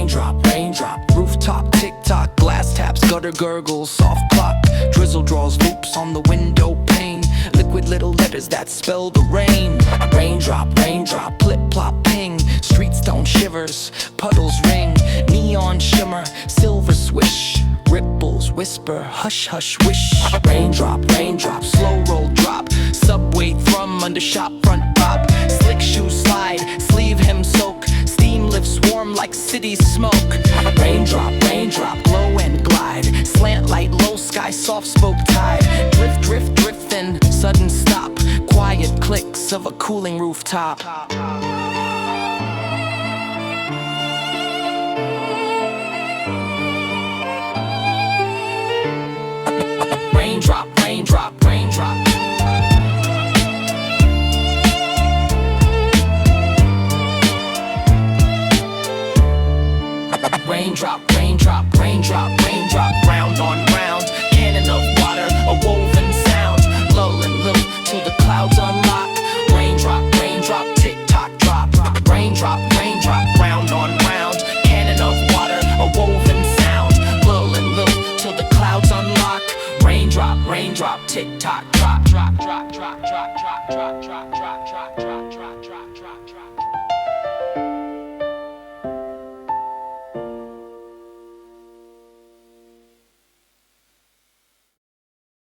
Raindrop, raindrop, rooftop, tick-tock, glass taps, gutter gurgles, soft clock. Drizzle draws loops on the window pane, liquid little letters that spell the rain. Raindrop, raindrop, plip, plop, ping, streetstone shivers, puddles ring, neon shimmer, silver swish, ripples whisper, hush hush wish. Raindrop, raindrop, slow roll drop, subway thrum under shop front pop, slick shoe slide, sleeve hem soak, steam lifts warm like city smoke. Raindrop, raindrop, glow and glide, slant light, low sky, soft spoke tide, drift, drift, drift, then sudden stop, quiet clicks of a cooling rooftop. Raindrop, raindrop, raindrop. Raindrop, raindrop, raindrop, raindrop, round on round, cannon of water, a woven sound, lull and lilt till the clouds unlock. Raindrop, raindrop, tick-tock drop. Raindrop, raindrop, round on round, cannon of water, a woven sound, lull and lilt till the clouds unlock. Raindrop, raindrop, tick-tock drop, drop, drop, drop, drop, drop, drop, drop, drop, drop, drop, drop, drop.